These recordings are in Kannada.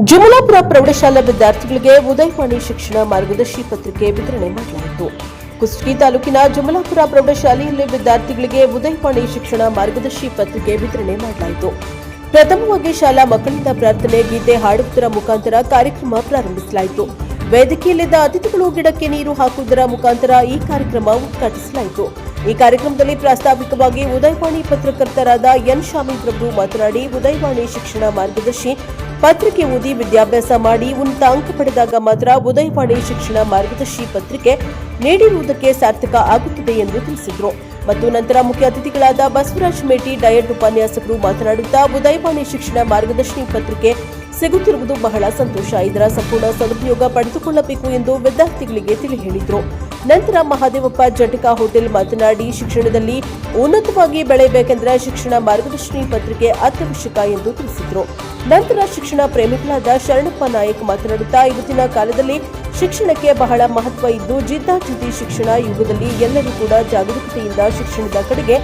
ಜಮಲಾಪುರ ಪ್ರೌಢಶಾಲಾ ವಿದ್ಯಾರ್ಥಿಗಳಿಗೆ ಉದಯವಾಣಿ ಶಿಕ್ಷಣ ಮಾರ್ಗದರ್ಶಿ ಪತ್ರಿಕೆ ವಿತರಣೆ ಮಾಡಲಾಯಿತು. ಕುಷ್ಟಗಿ ತಾಲೂಕಿನ ಜಮಲಾಪುರ ಪ್ರೌಢಶಾಲೆಯಲ್ಲಿ ವಿದ್ಯಾರ್ಥಿಗಳಿಗೆ ಉದಯವಾಣಿ ಶಿಕ್ಷಣ ಮಾರ್ಗದರ್ಶಿ ಪತ್ರಿಕೆ ವಿತರಣೆ ಮಾಡಲಾಯಿತು. ಪ್ರಥಮವಾಗಿ ಶಾಲಾ ಮಕ್ಕಳಿಂದ ಪ್ರಾರ್ಥನೆ ಗೀತೆ ಹಾಡುವುದರ ಮುಖಾಂತರ ಕಾರ್ಯಕ್ರಮ ಪ್ರಾರಂಭಿಸಲಾಯಿತು. ವೇದಿಕೆಯಲ್ಲಿದ್ದ ಅತಿಥಿಗಳು ಗಿಡಕ್ಕೆ ನೀರು ಹಾಕುವುದರ ಮುಖಾಂತರ ಈ ಕಾರ್ಯಕ್ರಮ ಉದ್ಘಾಟಿಸಲಾಯಿತು. ಈ ಕಾರ್ಯಕ್ರಮದಲ್ಲಿ ಪ್ರಾಸ್ತಾವಿಕವಾಗಿ ಉದಯವಾಣಿ ಪತ್ರಕರ್ತರಾದ ಎನ್ ಶಾಮಿ ಪ್ರಭು ಮಾತನಾಡಿ, ಉದಯವಾಣಿ ಶಿಕ್ಷಣ ಮಾರ್ಗದರ್ಶಿ ಪತ್ರಿಕೆ ಓದಿ ವಿದ್ಯಾಭ್ಯಾಸ ಮಾಡಿ ಉನ್ನತ ಅಂಕ ಪಡೆದಾಗ ಮಾತ್ರ ಉದಯವಾಣಿ ಶಿಕ್ಷಣ ಮಾರ್ಗದರ್ಶಿ ಪತ್ರಿಕೆ ನೀಡಿರುವುದಕ್ಕೆ ಸಾರ್ಥಕ ಆಗುತ್ತದೆ ಎಂದು ತಿಳಿಸಿದರು. ಮತ್ತು ನಂತರ ಮುಖ್ಯ ಅತಿಥಿಗಳಾದ ಬಸವರಾಜ್ ಮೇಟಿ ಡಯಟ್ ಉಪನ್ಯಾಸಕರು ಮಾತನಾಡುತ್ತಾ, ಉದಯವಾಣಿ ಶಿಕ್ಷಣ ಮಾರ್ಗದರ್ಶಿ ಪತ್ರಿಕೆ ಸಿಗುತ್ತಿರುವುದು ಬಹಳ ಸಂತೋಷ. ಇದರ ಸಂಪೂರ್ಣ ಸದುಪಯೋಗ ಪಡೆದುಕೊಳ್ಳಬೇಕು ಎಂದು ವಿದ್ಯಾರ್ಥಿಗಳಿಗೆ ತಿಳಿ ಹೇಳಿದರು. ನಂತರ ಮಹಾದೇವಪ್ಪ ಜಟಕ ಹೋಟೆಲ್ ಮಾತನಾಡಿ, ಶಿಕ್ಷಣದಲ್ಲಿ ಉನ್ನತವಾಗಿ ಬೆಳೆಯಬೇಕೆಂದರೆ ಶಿಕ್ಷಣ ಮಾರ್ಗದರ್ಶಿ ಪತ್ರಿಕೆ ಅತ್ಯವಶ್ಯಕ ಎಂದು ತಿಳಿಸಿದರು. ನಂತರ ಶಿಕ್ಷಣ ಪ್ರೇಮಿಗಳಾದ ಶರಣಪ್ಪ ನಾಯಕ್ ಮಾತನಾಡುತ್ತಾ, ಇವತ್ತಿನ ಕಾಲದಲ್ಲಿ ಶಿಕ್ಷಣಕ್ಕೆ ಬಹಳ ಮಹತ್ವ ಇದ್ದು, ಜಿದ್ದಾಜಿದ್ದಿ ಶಿಕ್ಷಣ ಯುಗದಲ್ಲಿ ಎಲ್ಲರೂ ಕೂಡ ಜಾಗರೂಕತೆಯಿಂದ ಶಿಕ್ಷಣದ ಕಡೆಗೆ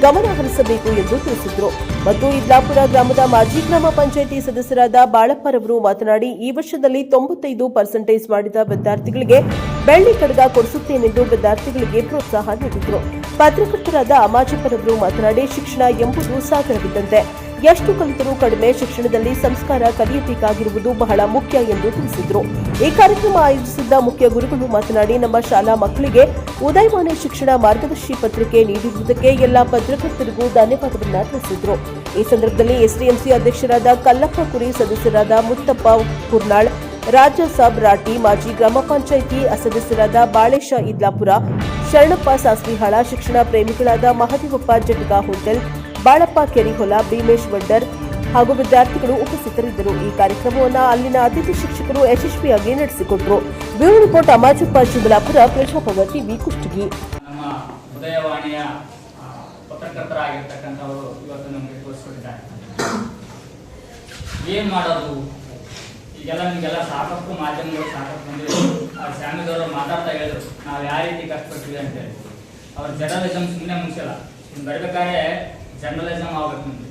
ಗಮನ ಹರಿಸಬೇಕು ಎಂದು ತಿಳಿಸಿದರು. ಮತ್ತು ಇದ್ಲಾಪುರ ಗ್ರಾಮದ ಮಾಜಿ ಗ್ರಾಮ ಪಂಚಾಯಿತಿ ಸದಸ್ಯರಾದ ಬಾಳಪ್ಪರವರು ಮಾತನಾಡಿ, ಈ ವರ್ಷದಲ್ಲಿ 95% ಮಾಡಿದ ವಿದ್ಯಾರ್ಥಿಗಳಿಗೆ ಬೆಳ್ಳಿ ಕಡಗ ಕೊಡಿಸುತ್ತೇನೆಂದು ವಿದ್ಯಾರ್ಥಿಗಳಿಗೆ ಪ್ರೋತ್ಸಾಹ ನೀಡಿದರು. ಪತ್ರಕರ್ತರಾದ ಅಮಾಜಪ್ಪರವರು ಮಾತನಾಡಿ, ಶಿಕ್ಷಣ ಎಂಬುದು ಸಾಗರವಿದ್ದಂತೆ, ಎಷ್ಟು ಕಲಿತರೂ ಕಡಿಮೆ, ಶಿಕ್ಷಣದಲ್ಲಿ ಸಂಸ್ಕಾರ ಕಲಿಯಬೇಕಾಗಿರುವುದು ಬಹಳ ಮುಖ್ಯ ಎಂದು ತಿಳಿಸಿದರು. ಈ ಕಾರ್ಯಕ್ರಮ ಆಯೋಜಿಸಿದ್ದ ಮುಖ್ಯ ಗುರುಗಳು ಮಾತನಾಡಿ, ನಮ್ಮ ಶಾಲಾ ಮಕ್ಕಳಿಗೆ ಉದಯವಾಣಿ ಶಿಕ್ಷಣ ಮಾರ್ಗದರ್ಶಿ ಪತ್ರಿಕೆ ನೀಡಿರುವುದಕ್ಕೆ ಎಲ್ಲ ಪತ್ರಕರ್ತರಿಗೂ ಧನ್ಯವಾದವನ್ನು ತಿಳಿಸಿದರು. ಈ ಸಂದರ್ಭದಲ್ಲಿ ಎಸ್ಡಿಎಂಸಿ ಅಧ್ಯಕ್ಷರಾದ ಕಲ್ಲಪ್ಪ ಕುರಿ, ಸದಸ್ಯರಾದ ಮುತ್ತಪ್ಪ ಕುರ್ನಾಳ್, ರಾಜ ಸಾಬ್ ರಾಟಿ, ಮಾಜಿ ಗ್ರಾಮ ಪಂಚಾಯಿತಿ ಸದಸ್ಯರಾದ ಬಾಳೇಶ ಇದ್ಲಾಪುರ, ಶರಣಪ್ಪ ಸಾಸ್ವಿಹಾಳ, ಶಿಕ್ಷಣ ಪ್ರೇಮಿಗಳಾದ ಮಹದೇವಪ್ಪ ಜಟಕ ಹೋಟೆಲ್, ಬಾಳಪ್ಪ ಕೆರಿಹೊಲ, ಭೀಮೇಶ್ ವಡ್ಡರ್ ಹಾಗೂ ವಿದ್ಯಾರ್ಥಿಗಳು ಉಪಸ್ಥಿತರಿದ್ದರು. ಈ ಕಾರ್ಯಕ್ರಮವನ್ನು ಅಲ್ಲಿನ ಅತಿಥಿ ಶಿಕ್ಷಕರು ಯಶಸ್ವಿಯಾಗಿ ನಡೆಸಿಕೊಟ್ಟರು. Bureau report Amajappa Chimbalapura, Prajabhava TV, Kushtagi. ನಮ್ಮ ಉದಯವಾಣಿಯ ಪತ್ರಕರ್ತರಾಗಿರ್ತಕ್ಕಂಥವರು ಇವತ್ತು ನಮಗೆ ತೋರಿಸ್ಕೊಟ್ಟಿದ್ದಾರೆ. ಏನ್ ಮಾಡೋದು, ಈಗೆಲ್ಲ ನಿಮಗೆಲ್ಲ ಸಾಕಷ್ಟು ಮಾಧ್ಯಮಗಳು ಸಾಕಷ್ಟು ಬಂದಿವೆ. ಸ್ವಾಮಿದವರು ಮಾತಾಡ್ತಾ ಹೇಳಿದ್ರು, ನಾವು ಯಾವ ರೀತಿ ಕಷ್ಟಪಟ್ಟಿವಿ ಅಂತೇಳಿ. ಅವ್ರ ಜರ್ನಲಿಸಮ್ ಸುಮ್ಮನೆ ಮುಗಿಸಲ್ಲ, ಇನ್ನು ಬರಬೇಕಾದ್ರೆ ಜರ್ನಲಿಸಮ್ ಆಗ್ಬೇಕು ನಮ್ಗೆ,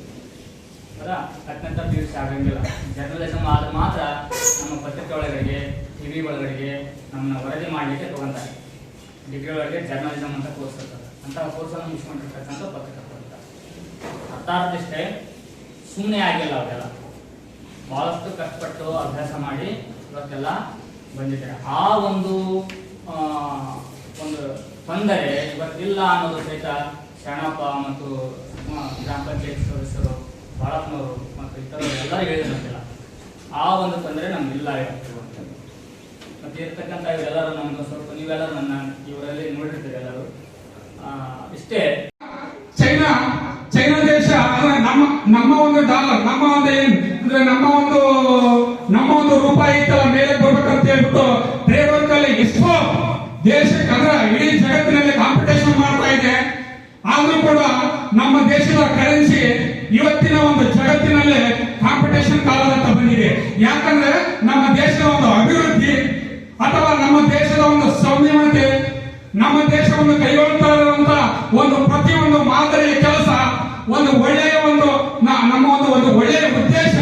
ಹೌದಾ? ಅತ್ಯಂತ ಪೀಸ್ ಆಗಂಗಿಲ್ಲ. ಜರ್ನಲಿಸಮ್ ಆದ್ರೆ ಮಾತ್ರ ನಮ್ಮ ಪತ್ರಿಕೆ ಒಳಗಡೆಗೆ, ಟಿವಿ ಒಳಗಡೆಗೆ ನಮ್ಮನ್ನ ವರದಿ ಮಾಡಲಿಕ್ಕೆ ತಗೊಂತಾರೆ. ಡಿಗ್ರಿ ಒಳಗೆ ಜರ್ನಲಿಸಮ್ ಅಂತ ಕೋರ್ಸ್ ಇರ್ತದೆ. ಅಂತ ಕೋರ್ಸನ್ನು ಮುಗಿಸ್ಕೊಂಡಿರ್ತಕ್ಕಂಥ ಪತ್ರಕರ್ತರು ಅರ್ಥಾರ್ಥಿಷ್ಟೇ ಸುಮ್ಮನೆ ಆಗಿಲ್ಲ. ಅವೆಲ್ಲ ಬಹಳಷ್ಟು ಕಷ್ಟಪಟ್ಟು ಅಭ್ಯಾಸ ಮಾಡಿ ಇವತ್ತೆಲ್ಲ ಬಂದಿದ್ದಾರೆ. ಆ ಒಂದು ತೊಂದರೆ ಇವತ್ತಿಲ್ಲ ಅನ್ನೋದು ಸಹಿತ ಶರಣಪ್ಪ ಮತ್ತು ಗ್ರಾಮ ಪಂಚಾಯತ್ ಸದಸ್ಯರು, ಬಾಳಪ್ಪನವರು ಮತ್ತು ಇತರರು ಎಲ್ಲರೂ ಹೇಳಿದಂತಿಲ್ಲ. ಆ ಒಂದು ತೊಂದರೆ ನಮ್ಗಿಲ್ಲ ಇವತ್ತಿರುವಂಥದ್ದು. ಮತ್ತೆ ಇರ್ತಕ್ಕಂಥ ಇವರೆಲ್ಲರೂ ನಮ್ಗೆ ಸ್ವಲ್ಪ, ನೀವೆಲ್ಲರೂ ನನ್ನ ಇವರಲ್ಲಿ ನೋಡಿರ್ತೀರಿ ಎಲ್ಲರೂ. ಇಷ್ಟೇ. ಚೈನಾ ದೇಶ ನಮ್ಮ ಒಂದು ಡಾಲರ್, ನಮ್ಮ ಒಂದು ರೂಪಾಯಿ ಇತ್ತಲ್ಲ ಮೇಲೆ ಬರ್ಬೇಕಂತ ಹೇಳ್ಬಿಟ್ಟು ಟ್ರೇಡ್ ವರ್ಕ್ ಅಲ್ಲಿ ಎಷ್ಟೋ ದೇಶಕ್ಕೆ ಅಂದ್ರೆ ಇಡೀ ಜಗತ್ತಿನಲ್ಲಿ ಕಾಂಪಿಟೇಷನ್ ಮಾಡ್ತಾ ಇದೆ. ಆದ್ರೂ ಕೂಡ ನಮ್ಮ ದೇಶದ ಕರೆನ್ಸಿ ಇವತ್ತಿನ ಒಂದು ಜಗತ್ತಿನಲ್ಲಿ ಕಾಂಪಿಟೇಷನ್ ಕಾಲದಂತ ಬಂದಿದೆ. ಯಾಕಂದ್ರೆ ನಮ್ಮ ದೇಶದ ಒಂದು ಅಭಿವೃದ್ಧಿ ಅಥವಾ ನಮ್ಮ ದೇಶದ ಒಂದು ಸಂಯಮತೆ, ನಮ್ಮ ದೇಶವನ್ನು ಕೈಗೊಳ್ತಾ ಇರುವಂತ ಒಂದು ಪ್ರತಿಯೊಂದು ಮಾದರಿಯ ಕೆಲಸ, ಒಂದು ಒಳ್ಳೆಯ ನಮ್ಮ ಒಂದು ಒಳ್ಳೆಯ ಉದ್ದೇಶ,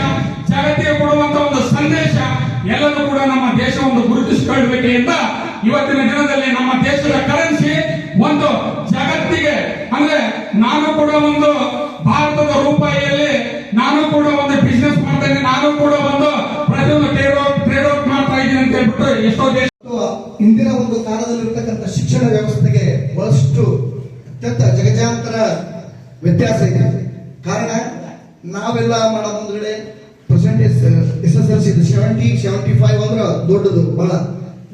ಜಗತ್ತಿಗೆ ಕೊಡುವಂತ ಒಂದು ಸಂದೇಶ ಎಲ್ಲರೂ ಕೂಡ ನಮ್ಮ ದೇಶವನ್ನು ಗುರುತಿಸಿಕೊಳ್ಳಬೇಕೆಂದ ಇವತ್ತಿನ ದಿನದಲ್ಲಿ ನಮ್ಮ ದೇಶದ ಕರೆನ್ಸಿ ಒಂದು ಜಗತ್ತಿಗೆ, ಅಂದ್ರೆ ನಾನು ಕೂಡ ಒಂದು ಭಾರತದ ರೂಪಾಯಿಯಲ್ಲಿ ನಾನು ಕೂಡ ಒಂದು ಬಿಸ್ನೆಸ್ ಮಾಡ್ತಾ ಇದ್ದೀನಿ, ನಾನು ಕೂಡ ಒಂದು ಪ್ರತಿಯೊಂದು ಟ್ರೇಡ್ ಔಟ್ ಮಾಡ್ತಾ ಇದ್ದೀನಿ ಅಂತ ಹೇಳ್ಬಿಟ್ಟು ಎಷ್ಟೋ ದೇಶ. ಇಂದಿನ ಒಂದು ಕಾಲದಲ್ಲಿರ್ತಕ್ಕಂಥ ಶಿಕ್ಷಣ ವ್ಯವಸ್ಥೆಗೆ ಬಹಳಷ್ಟು ಅತ್ಯಂತ ಜಗಜಾಂತರ ವ್ಯತ್ಯಾಸ ಇದೆ. ಕಾರಣ ನಾವೆಲ್ಲ ಮಾಡೋ ಮುಂದ್ಗಡೆ ಪರ್ಸೆಂಟೇಜ್ SSLC 70-75 ಅಂದ್ರೆ ದೊಡ್ಡದು ಬಹಳ.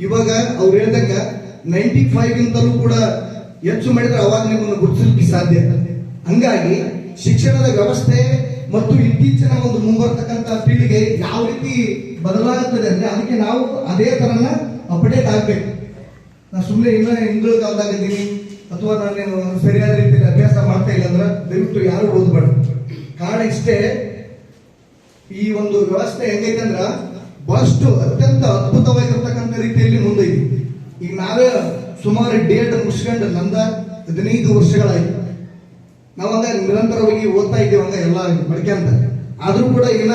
ಇವಾಗ ಅವ್ರು ಹೇಳಿದಂಗ 95 ಗಿಂತಲೂ ಕೂಡ ಹೆಚ್ಚು ಮಾಡಿದ್ರೆ ಅವಾಗ ನಿಮ್ಮನ್ನು ಗುರುತಿಸಲಿಕ್ಕೆ ಸಾಧ್ಯ. ಹಂಗಾಗಿ ಶಿಕ್ಷಣದ ವ್ಯವಸ್ಥೆ ಮತ್ತು ಇತ್ತೀಚಿನ ಒಂದು ಮುಂಬರ್ತಕ್ಕಂಥ ಪೀಳಿಗೆ ಯಾವ ರೀತಿ ಬದಲಾಗುತ್ತದೆ ಅಂದ್ರೆ ಅದಕ್ಕೆ ನಾವು ಅದೇ ತರನ ಅಪ್ಡೇಟ್ ಆಗ್ಬೇಕು. ನಾನು ಸುಮ್ಮನೆ ಇನ್ನೂ ಹಿಂದುಳಿದ ಕಾಲದಾಗಿದ್ದೀನಿ ಅಥವಾ ನಾನು ಸರಿಯಾದ ರೀತಿಯಲ್ಲಿ ಅಭ್ಯಾಸ ಮಾಡ್ತಾ ಇಲ್ಲ ಅಂದ್ರೆ ದಯವಿಟ್ಟು ಯಾರು ಓದಬೇಡ. ಕಾರಣ ಇಷ್ಟೇ, ಈ ಒಂದು ವ್ಯವಸ್ಥೆ ಹೆಂಗೈತೆ ಅಂದ್ರ ಬಹಳಷ್ಟು ಅತ್ಯಂತ ಅದ್ಭುತವಾಗಿರ್ತಕ್ಕಂಥ ರೀತಿಯಲ್ಲಿ ಮುಂದೈತಿ. ಈಗ ನಾವೇ ಸುಮಾರು ಡೇಟ್ ಮುಗಿಸ್ಕೊಂಡು ನಂದ 15 ವರ್ಷಗಳಾಯ್ತು. ನಾವ್ ಹಂಗ ನಿರಂತರವಾಗಿ ಓದ್ತಾ ಇದ್ದೇವೆ, ಹಂಗ ಎಲ್ಲ ಬಳಕೆ ಅಂತ. ಆದ್ರೂ ಕೂಡ ಇನ್ನ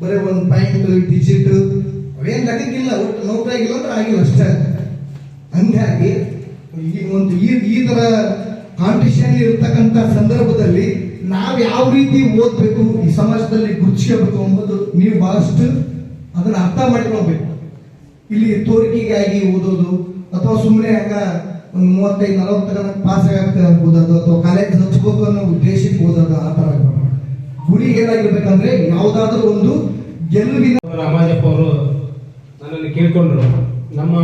ಬರೀ ಒಂದು ಪಾಯಿಂಟ್ ಡಿಜಿಟ್ ಅವೇನು ಲೆಕ್ಕಕ್ಕಿಲ್ಲ, ಒಟ್ಟು ನೌಕರಿ ಆಗಿಲ್ಲ ಅಂದ್ರೆ ಆಗಿಲ್ಲ ಅಷ್ಟೇ. ಹಂಗಾಗಿ ಈ ತರ ಕಾಂಪಿಟೇಷನ್ ಇರತಕ್ಕಂಥ ಸಂದರ್ಭದಲ್ಲಿ ನಾವು ಯಾವ ರೀತಿ ಓದ್ಬೇಕು, ಈ ಸಮಾಜದಲ್ಲಿ ಗುರುತಿಸಬೇಕು ಎಂಬುದು ನೀವು ಬಹಳಷ್ಟು ಅದನ್ನ ಅರ್ಥ ಮಾಡಿಕೊಳ್ಬೇಕು. ಇಲ್ಲಿ ತೋರಿಕೆಗಾಗಿ ಓದೋದು ಅಥವಾ ಸುಮ್ಮನೆ ಹಂಗ ಒಂದು 35-40 ಪಾಸ್ ಆಗಕ್ಕೆ ಓದೋದು ಅಥವಾ ಕಾಲೇಜ್ ಹಚ್ಬೇಕು ಅನ್ನೋ ಉದ್ದೇಶಕ್ಕೆ ಓದೋದು ಆ ತರ ಗುರಿ ಏನಾಗಿರ್ಬೇಕಂದ್ರೆ ಯಾವುದಾದ್ರೂ ಒಂದು ಗೆಲುವಿನ. ಅಮಾಜಪ್ಪ ಅವರು ನನ್ನನ್ನು ಕೇಳಿಕೊಂಡ್ರು, ನಮ್ಮ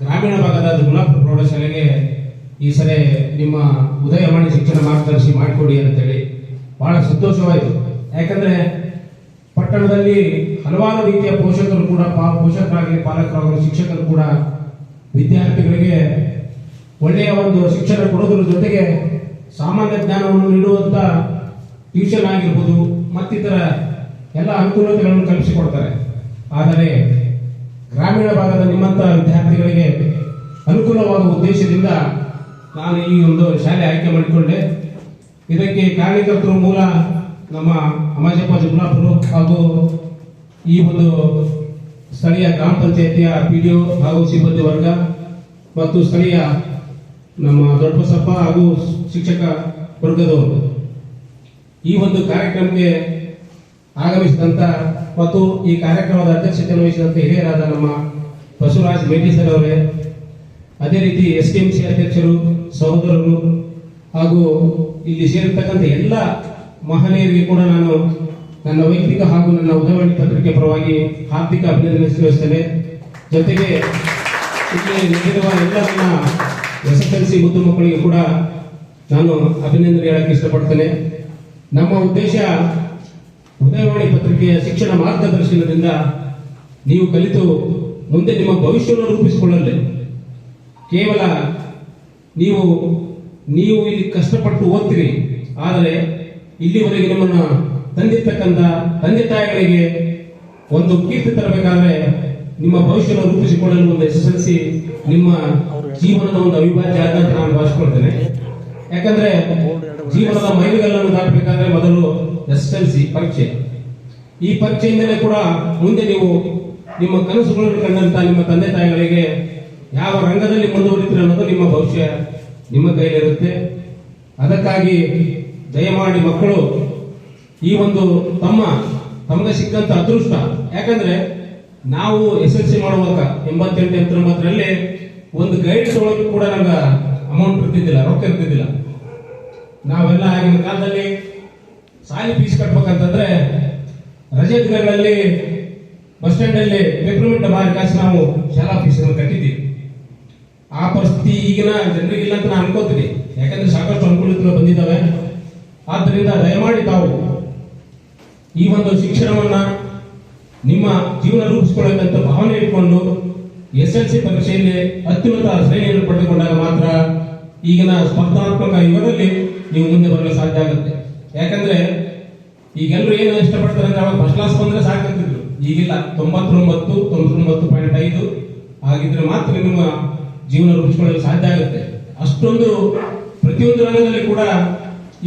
ಗ್ರಾಮೀಣ ಭಾಗದ ಜುಮ್ಲಾಪುರ ಪ್ರೌಢಶಾಲೆಗೆ ಈ ಸರಿ ನಿಮ್ಮ ಉದಯವಾಣಿ ಶಿಕ್ಷಣ ಮಾರ್ಗದರ್ಶಿ ಮಾಡಿಕೊಡಿ ಅಂತೇಳಿ ಬಹಳ ಸಂತೋಷವಾಯಿತು. ಯಾಕಂದ್ರೆ ಪಟ್ಟಣದಲ್ಲಿ ಹಲವಾರು ರೀತಿಯ ಪೋಷಕರು ಕೂಡ ಪೋಷಕರಾಗಲಿ ಪಾಲಕರಾಗಲಿ ಶಿಕ್ಷಕರು ಕೂಡ ವಿದ್ಯಾರ್ಥಿಗಳಿಗೆ ಒಳ್ಳೆಯ ಒಂದು ಶಿಕ್ಷಣ ಕೊಡೋದ್ರ ಜೊತೆಗೆ ಸಾಮಾನ್ಯ ಜ್ಞಾನವನ್ನು ನೀಡುವಂತ ಟ್ಯೂಷನ್ ಆಗಿರ್ಬೋದು ಮತ್ತಿತರ ಎಲ್ಲ ಅನುಕೂಲತೆಗಳನ್ನು ಕಲ್ಪಿಸಿಕೊಡ್ತಾರೆ. ಆದರೆ ಗ್ರಾಮೀಣ ಭಾಗದ ನಿಮ್ಮಂತ ವಿದ್ಯಾರ್ಥಿಗಳಿಗೆ ಅನುಕೂಲವಾಗುವ ಉದ್ದೇಶದಿಂದ ನಾನು ಈ ಒಂದು ಶಾಲೆ ಆಯ್ಕೆ ಮಾಡಿಕೊಂಡೆ. ಇದಕ್ಕೆ ಕಾರಣಕರ್ತರು ಮೂಲ ನಮ್ಮ ಅಮಾಜಪ್ಪ ಜುಮ್ಲಾಪುರ ಹಾಗೂ ಈ ಒಂದು ಸ್ಥಳೀಯ ಗ್ರಾಮ ಪಂಚಾಯತಿಯ PDO ಹಾಗೂ ಸಿಬ್ಬಂದಿ ವರ್ಗ ಮತ್ತು ಸ್ಥಳೀಯ ನಮ್ಮ ದೊಡ್ಡಬಸಪ್ಪ ಹಾಗೂ ಶಿಕ್ಷಕ ವರ್ಗದವರು. ಈ ಒಂದು ಕಾರ್ಯಕ್ರಮಕ್ಕೆ ಆಗಮಿಸಿದಂತ ಮತ್ತು ಈ ಕಾರ್ಯಕ್ರಮದ ಅಧ್ಯಕ್ಷತೆಯನ್ನು ವಹಿಸಿದಂತ ಹಿರಿಯರಾದ ನಮ್ಮ ಬಸವರಾಜ್ ಮೇಟಿ ಸರ್ ಅವರೇ, ಅದೇ ರೀತಿ STMC ಅಧ್ಯಕ್ಷರು, ಸಹೋದರರು ಹಾಗೂ ಇಲ್ಲಿ ಸೇರಿರ್ತಕ್ಕಂಥ ಎಲ್ಲ ಮಹನೀಯರಿಗೆ ಕೂಡ ನಾನು ನನ್ನ ವೈಯಕ್ತಿಕ ಹಾಗೂ ನನ್ನ ಉದಯವಾಣಿ ಪತ್ರಿಕೆ ಪರವಾಗಿ ಹಾರ್ದಿಕ ಅಭಿನಂದನೆ ಸಲ್ಲಿಸುತ್ತೇನೆ. ಜೊತೆಗೆ ಇಲ್ಲಿ ನಡೆದಿರುವ ಎಲ್ಲ ನನ್ನ SSLC ಮುದ್ದು ಮಕ್ಕಳಿಗೆ ಕೂಡ ನಾನು ಅಭಿನಂದನೆ ಹೇಳಕ್ಕೆ ಇಷ್ಟಪಡ್ತೇನೆ. ನಮ್ಮ ಉದ್ದೇಶ ಉದಯವಾಣಿ ಪತ್ರಿಕೆಯ ಶಿಕ್ಷಣ ಮಾರ್ಗದರ್ಶನದಿಂದ ನೀವು ಕಲಿತು ಮುಂದೆ ನಿಮ್ಮ ಭವಿಷ್ಯವನ್ನು ರೂಪಿಸಿಕೊಳ್ಳಲಿ. ಕೇವಲ ನೀವು ಇಲ್ಲಿ ಕಷ್ಟಪಟ್ಟು ಓದ್ತೀರಿ, ಆದರೆ ಇಲ್ಲಿವರೆಗೆ ನಿಮ್ಮನ್ನ ತಂದಿರ್ತಕ್ಕಂಥ ತಂದೆ ತಾಯಿಗಳಿಗೆ ಒಂದು ಕೀರ್ತಿ ತರಬೇಕಾದ್ರೆ ನಿಮ್ಮ ಭವಿಷ್ಯವನ್ನು ರೂಪಿಸಿಕೊಳ್ಳಲು ಒಂದು SSLC ನಿಮ್ಮ ಜೀವನದ ಒಂದು ಅವಿಭಾಜ್ಯ ಆದ ಅಂತ ನಾನು ಭಾವಿಸಿಕೊಳ್ತೇನೆ. ಯಾಕಂದ್ರೆ ಜೀವನದ ಮೈಲಿಗಲ್ಲನ್ನು ದಾಟಬೇಕಾದ್ರೆ ಮೊದಲು SSLC ಪರೀಕ್ಷೆ. ಈ ಪರೀಕ್ಷೆಯಿಂದಲೇ ಕೂಡ ಮುಂದೆ ನೀವು ನಿಮ್ಮ ಕನಸುಗಳನ್ನು ಕಂಡಂತ ನಿಮ್ಮ ತಂದೆ ತಾಯಿಗಳಿಗೆ ಯಾವ ರಂಗದಲ್ಲಿ ಮುಂದುವರಿತೀರ ಅನ್ನೋದು ನಿಮ್ಮ ಭವಿಷ್ಯ ನಿಮ್ಮ ಕೈಲಿರುತ್ತೆ. ಅದಕ್ಕಾಗಿ ದಯಮಾಡಿ ಮಕ್ಕಳು ಈ ಒಂದು ತಮಗೆ ಸಿಕ್ಕಂತ ಅದೃಷ್ಟ. ಯಾಕಂದ್ರೆ ನಾವು SSLC ಮಾಡುವಾಗ 88-89ರಲ್ಲಿ ಒಂದು ಗೈಡ್ ತೊಗೊಳಕ್ಕೆ ಕೂಡ ನಮ್ಗೆ ಅಮೌಂಟ್ ಇರ್ತಿದ್ದಿಲ್ಲ, ರೊಕ್ಕ ಇರ್ತಿದ್ದಿಲ್ಲ. ನಾವೆಲ್ಲ ಆಗಿನ ಕಾಲದಲ್ಲಿ ಸಾಲಿ ಫೀಸ್ ಕಟ್ಬೇಕಂತಂದ್ರೆ ರಜೆ ದಿನಗಳಲ್ಲಿ ಬಸ್ ಸ್ಟ್ಯಾಂಡ್ ಅಲ್ಲಿ ಪೇಪರ್ಮೆಂಟ್ ಮಾರಿ ಕಾಸು ನಾವು ಶಾಲಾ ಫೀಸ್ ಕಟ್ಟಿದ್ದೀವಿ. ಆ ಪರಿಸ್ಥಿತಿ ಈಗಿನ ಜನರಿಗಿಲ್ಲ ಅಂತ ನಾನು ಅನ್ಕೋತೀನಿ. ಯಾಕಂದ್ರೆ ಸಾಕಷ್ಟು ಅನುಕೂಲತೆಗಳು ಬಂದಿದ್ದಾವೆ. ಆದ್ದರಿಂದ ದಯಮಾಡಿ ತಾವು ಈ ಒಂದು ಶಿಕ್ಷಣವನ್ನ ನಿಮ್ಮ ಜೀವನ ರೂಪಿಸಿಕೊಳ್ಳಬೇಕಂತ ಭಾವನೆ ಇಟ್ಕೊಂಡು SSLC ಪರೀಕ್ಷೆಯಲ್ಲಿ ಅತ್ಯುನ್ನತ ಶ್ರೇಣಿಯನ್ನು ಪಡೆದುಕೊಂಡಾಗ ಮಾತ್ರ ಈಗಿನ ಸ್ಪರ್ಧಾತ್ಮಕ ಯುಗದಲ್ಲಿ ನೀವು ಮುಂದೆ ಬರಲು ಸಾಧ್ಯ ಆಗುತ್ತೆ. ಯಾಕಂದ್ರೆ ಈಗೆಲ್ಲರೂ ಏನು ಇಷ್ಟಪಡ್ತಾರೆ ಅಂದ್ರೆ ಅವಾಗ ಫಸ್ಟ್ ಕ್ಲಾಸ್ ಬಂದ್ರೆ ಸಾಕಂತಿದ್ರು. ಈಗಿಲ್ಲ, 99.5 ಆಗಿದ್ರೆ ಮಾತ್ರ ನಿಮ್ಮ ಜೀವನ ರೂಪಿಸಿಕೊಳ್ಳಲು ಸಾಧ್ಯ ಆಗುತ್ತೆ. ಅಷ್ಟೊಂದು ಪ್ರತಿಯೊಂದು ರಂಗದಲ್ಲಿ ಕೂಡ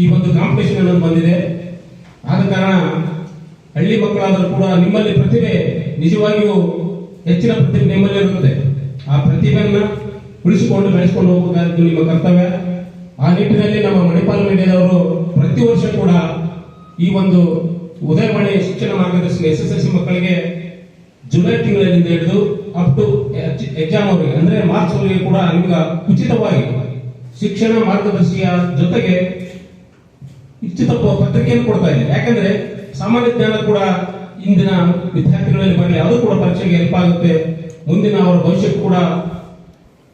ಈ ಒಂದು ಕಾಂಪಿಟೇಷನ್ ಅನ್ನೋದು ಬಂದಿದೆ. ಆದ ಕಾರಣ ಹಳ್ಳಿ ಮಕ್ಕಳಾದರೂ ಕೂಡ ನಿಮ್ಮಲ್ಲಿ ಪ್ರತಿಭೆ ನಿಜವಾಗಿಯೂ ಹೆಚ್ಚಿನ ಪ್ರತಿಭೆ ನಿಮ್ಮಲ್ಲಿ ಇರುತ್ತದೆ. ಆ ಪ್ರತಿಭೆಯನ್ನ ಉಳಿಸಿಕೊಂಡು ಬೆಳೆಸಿಕೊಂಡು ಹೋಗಬೇಕಾದ್ದು ನಿಮ್ಮ ಕರ್ತವ್ಯ. ಆ ನಿಟ್ಟಿನಲ್ಲಿ ನಮ್ಮ ಮಣಿಪಾಲ್ ಮೀಡಿಯಾದವರು ಪ್ರತಿ ವರ್ಷ ಕೂಡ ಈ ಒಂದು ಉದಯವಾಣಿ ಶಿಕ್ಷಣ ಮಾರ್ಗದರ್ಶನ SSLC ಮಕ್ಕಳಿಗೆ ಜುಲೈ ತಿಂಗಳಿಂದ ಹಿಡಿದು ಅಪ್ ಟು ಎಕ್ಸಾಮ್ ಅವರಿಗೆ ಅಂದ್ರೆ ಮಾರ್ಚ್ ಅವರಿಗೆ ಕೂಡ ನಿಮ್ಗೆ ಉಚಿತವಾಗಿ ಶಿಕ್ಷಣ ಮಾರ್ಗದರ್ಶಿಯ ಜೊತೆಗೆ ಉಚಿತ ಪತ್ರಿಕೆಯನ್ನು ಕೊಡ್ತಾ ಇದೆ. ಯಾಕಂದ್ರೆ ಸಾಮಾನ್ಯ ಜ್ಞಾನ ಕೂಡ ಇಂದಿನ ವಿದ್ಯಾರ್ಥಿಗಳಲ್ಲಿ ಬರಲಿ, ಅದು ಕೂಡ ಪರೀಕ್ಷೆಗೆ ಹೆಲ್ಪ್ ಆಗುತ್ತೆ, ಮುಂದಿನ ಅವರ ಭವಿಷ್ಯಕ್ಕೂ ಕೂಡ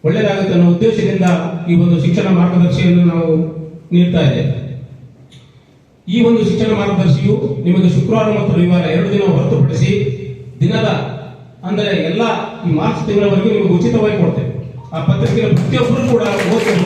ಒಳ್ಳೆಯದಾಗುತ್ತೆ ಅನ್ನೋ ಉದ್ದೇಶದಿಂದ ಈ ಒಂದು ಶಿಕ್ಷಣ ಮಾರ್ಗದರ್ಶಿಯನ್ನು ನಾವು ನೀಡ್ತಾ ಇದ್ದೇವೆ. ಈ ಒಂದು ಶಿಕ್ಷಣ ಮಾರ್ಗದರ್ಶಿಯು ನಿಮಗೆ ಶುಕ್ರವಾರ ಮತ್ತು ರವಿವಾರ 2 ದಿನ ಹೊರತುಪಡಿಸಿ ದಿನದ ಅಂದ್ರೆ ಎಲ್ಲ ಈ ಮಾರ್ಚ್ ತಿಂಗಳವರೆಗೂ ನಿಮಗೆ ಉಚಿತವಾಗಿ ಕೊಡ್ತೇವೆ. ಆ ಪತ್ರಿಕೆಯನ್ನು ಪ್ರತಿಯೊಬ್ಬರು ಕೂಡ ಓದ್ಕೊಂಡು